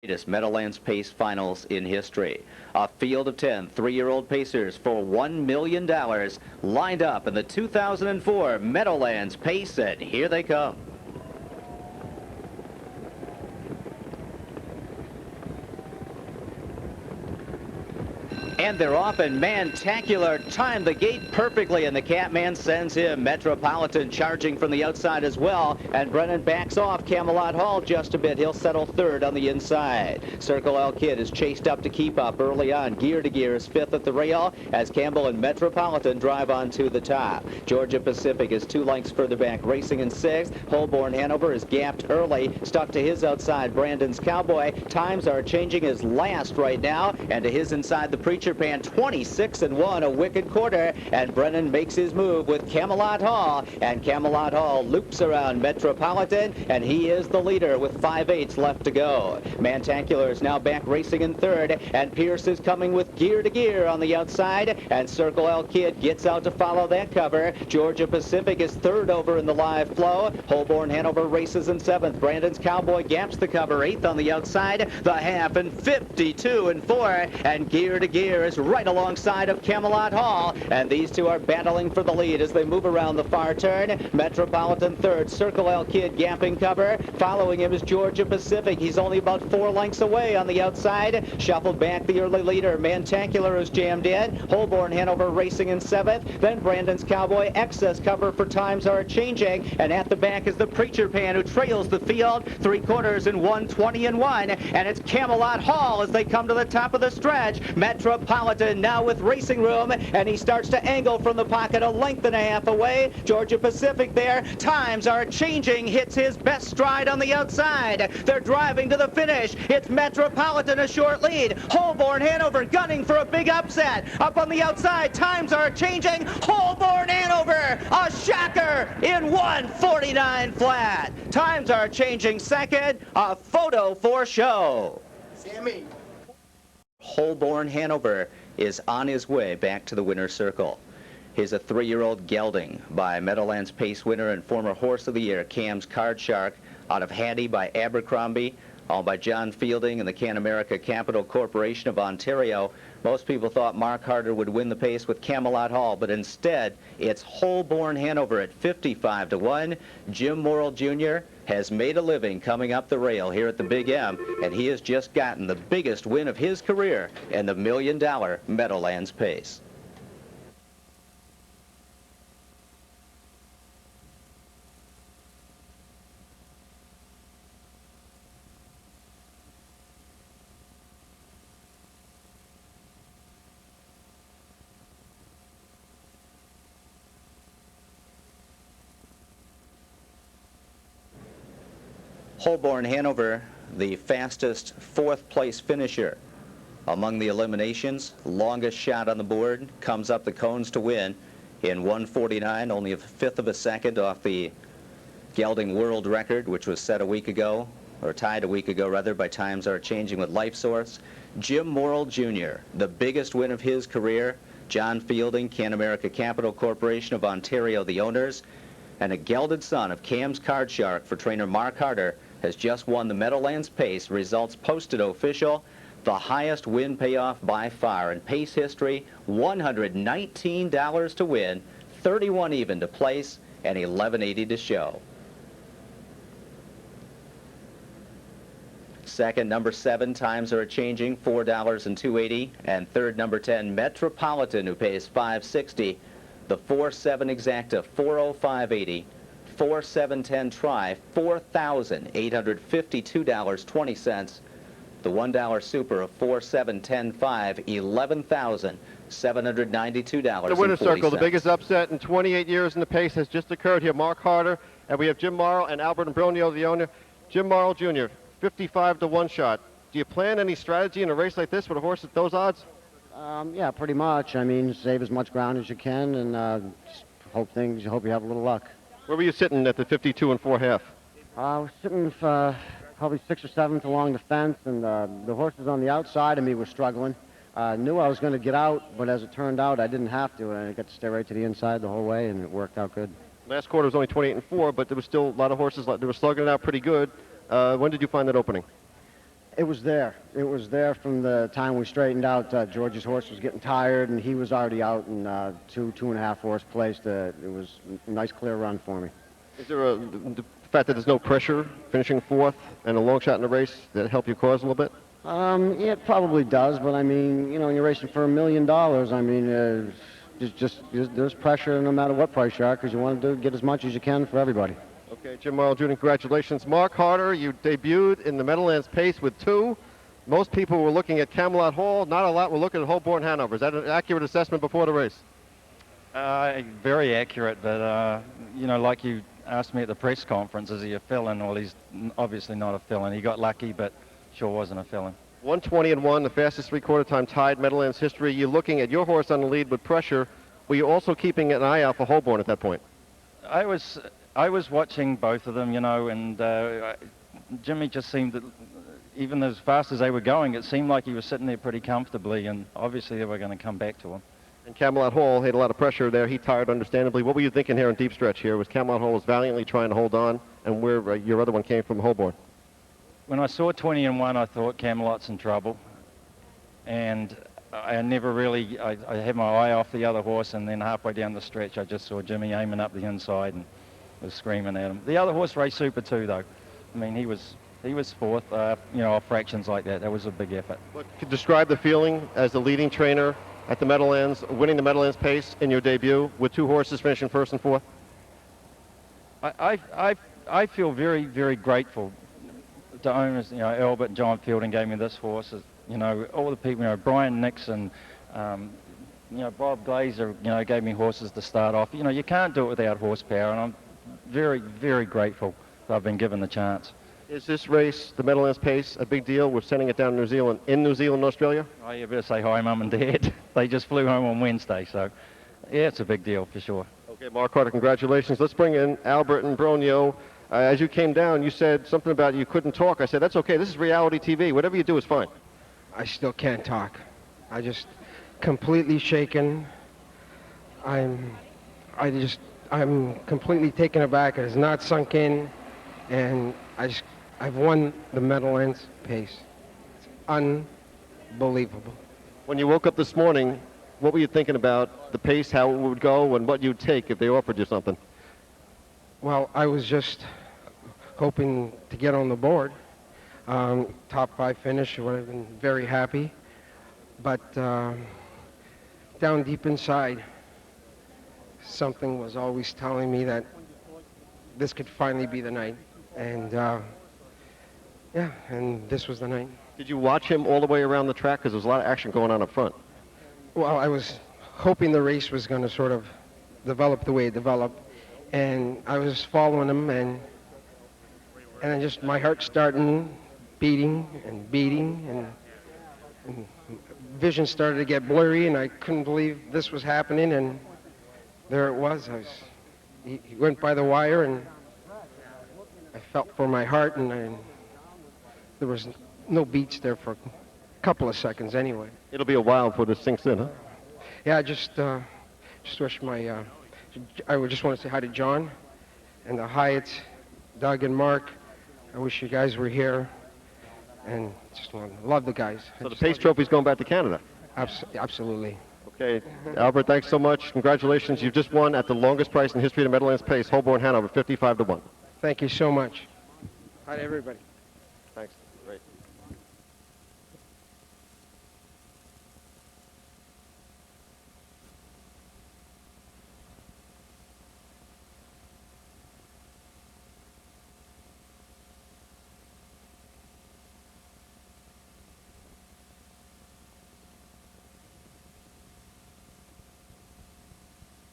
Greatest Meadowlands Pace finals in history. A field of 10 three-year-old pacers for $1 million lined up in the 2004 Meadowlands Pace, and here they come. And they're off, and Mantacular timed the gate perfectly, and the Catman sends him. Metropolitan charging from the outside as well, and Brennan backs off Camelot Hall just a bit. He'll settle third on the inside. Circle L Kid is chased up to keep up early on. Gear to Gear is fifth at the rail as Campbell and Metropolitan drive on to the top. Georgia Pacific is 2 lengths further back, racing in sixth. Holborn Hanover is gapped early, stuck to his outside. Brandon's Cowboy. Times are changing his last right now, and to his inside the Preacher Pan, 26-1, a wicked quarter, and Brennan makes his move with Camelot Hall, and Camelot Hall loops around Metropolitan, and he is the leader with 5/8 left to go. Mantacular is now back racing in third, and Pierce is coming with Gear to Gear on the outside, and Circle L Kid gets out to follow that cover. Georgia Pacific is third over in the live flow. Holborn Hanover races in seventh. Brandon's Cowboy gaps the cover, eighth on the outside, the half, and 52-4, and Gear to Gear is right alongside of Camelot Hall, and these two are battling for the lead as they move around the far turn. Metropolitan third, Circle L Kid gapping cover. Following him is Georgia Pacific. He's only about 4 lengths away on the outside. Shuffled back the early leader. Mantacular is jammed in. Holborn Hanover racing in seventh. Then Brandon's Cowboy. Excess cover for Times Are Changing, and at the back is the Preacher Pan, who trails the field 3/4 in 1:20-1, and it's Camelot Hall as they come to the top of the stretch. Metropolitan now with racing room, and he starts to angle from the pocket 1.5 lengths away. Georgia Pacific there. Times Are Changing hits his best stride on the outside. They're driving to the finish. It's Metropolitan a short lead. Holborn Hanover gunning for a big upset. Up on the outside, Times Are Changing. Holborn Hanover, a shocker in 1:49 flat. Times Are Changing second. A photo for show. Sammy. Holborn Hanover is on his way back to the winner's circle. Here's a 3-year-old gelding by Meadowlands Pace winner and former Horse of the Year, Cam's Card Shark, out of Hattie by Abercrombie, all by John Fielding and the Can America Capital Corporation of Ontario. Most people thought Mark Harder would win the pace with Camelot Hall, but instead it's Holborn Hanover at 55-1. Jim Morrill Jr. has made a living coming up the rail here at the Big M, and he has just gotten the biggest win of his career in the $1 million Meadowlands Pace. Holborn Hanover, the fastest 4th place finisher among the eliminations, longest shot on the board, comes up the cones to win in 1:49, only a 1/5 of a second off the gelding world record, which was set a week ago, or tied a week ago rather, by Times Are Changing with Life Source. Jim Morrill Jr., the biggest win of his career. John Fielding, Can America Capital Corporation of Ontario, the owners, and a gelded son of Cam's Card Shark for trainer Mark Harder, has just won the Meadowlands Pace. Results posted official. The highest win payoff by far in pace history. $119 to win, 31 even to place, and $11.80 to show. Second, number 7, Times Are Changing, $4 and $2.80, and third, number 10, Metropolitan, who pays $5.60. The 4-7 exacta, $405.80. 4-7-10 try, $4,852.20. The $1 super of 4-7-10-5, $11,792. The winner's circle, the biggest upset in 28 years in the pace has just occurred here. Mark Harder, and we have Jim Morrill and Albert Imbronio, the owner. Jim Morrill Jr., 55-1 shot. Do you plan any strategy in a race like this with a horse at those odds? Yeah, pretty much. I mean, save as much ground as you can, and just hope you have a little luck. Where were you sitting at the 52-4 half? I was sitting probably 6th or 7th along the fence, and the horses on the outside of me were struggling. I knew I was going to get out, but as it turned out, I didn't have to, and I got to stay right to the inside the whole way, and it worked out good. Last quarter was only 28-4, but there was still a lot of horses. They were slugging it out pretty good. When did you find that opening? It was there. It was there from the time we straightened out. George's horse was getting tired, and he was already out in 2.5 horse place. It was a nice clear run for me. Is there the fact that there's no pressure finishing fourth and a long shot in the race that help your cause a little bit? Yeah, it probably does, but I mean, you know, when you're racing for $1 million, I mean, there's pressure no matter what price you are, because you want to get as much as you can for everybody. Okay, Jim Morrill Jr., congratulations. Mark Harder, you debuted in the Meadowlands pace with 2. Most people were looking at Camelot Hall. Not a lot were looking at Holborn Hanover. Is that an accurate assessment before the race? Very accurate, but, you know, like you asked me at the press conference, is he a fill-in? Well, he's obviously not a fill-in. He got lucky, but sure wasn't a fill-in. 1:20.1, the fastest three-quarter time tied Meadowlands history. You're looking at your horse on the lead with pressure. Were you also keeping an eye out for Holborn at that point? I was watching both of them, you know, and Jimmy just seemed that, even as fast as they were going, it seemed like he was sitting there pretty comfortably, and obviously they were going to come back to him. And Camelot Hall had a lot of pressure there. He tired, understandably. What were you thinking here in deep stretch here? Was Camelot Hall was valiantly trying to hold on, and where your other one came from, Holborn? When I saw 20-1, I thought Camelot's in trouble, and I never really, I had my eye off the other horse, and then halfway down the stretch, I just saw Jimmy aiming up the inside and was screaming at him. The other horse raced super too, though. I mean, he was fourth, you know, off fractions like that. That was a big effort. Could describe the feeling as the leading trainer at the Meadowlands, winning the Meadowlands pace in your debut with 2 horses finishing first and fourth? I feel very, very grateful to owners, you know, Albert and John Fielding gave me this horse. You know, all the people, you know, Brian Nixon, you know, Bob Glazer, you know, gave me horses to start off. You know, you can't do it without horsepower, and I'm very, very grateful that I've been given the chance. Is this race, the Meadowlands pace, a big deal? We're sending it down to New Zealand, Australia? Oh, you better say hi, Mum and Dad. They just flew home on Wednesday, so yeah, it's a big deal for sure. Okay, Mark Carter, congratulations. Let's bring in Albert and Bronio. As you came down, you said something about you couldn't talk. I said, that's okay, this is reality TV. Whatever you do is fine. I still can't talk. I just completely shaken. I'm completely taken aback. It has not sunk in, and I've won the Meadowlands pace. It's unbelievable. When you woke up this morning, what were you thinking about the pace, how it would go, and what you'd take if they offered you something? Well, I was just hoping to get on the board. Top 5 finish, I would have been very happy. But down deep inside, something was always telling me that this could finally be the night. And yeah, and this was the night. Did you watch him all the way around the track? Because there was a lot of action going on up front. Well, I was hoping the race was going to sort of develop the way it developed. And I was following him, and just my heart starting beating, and vision started to get blurry, and I couldn't believe this was happening, and there it was. He went by the wire, and I felt for my heart, and there was no beats there for a couple of seconds anyway. It'll be a while before this sinks in, huh? Yeah, I just wish I would just want to say hi to John and the Hyatts, Doug and Mark. I wish you guys were here, and just love the guys. So the Pace Trophy's going back to Canada? Absolutely. Okay, Albert, thanks so much. Congratulations. You've just won at the longest price in history of the Meadowlands Pace, Holborn Hanover, 55-1. Thank you so much. Hi to everybody. Thanks. Great.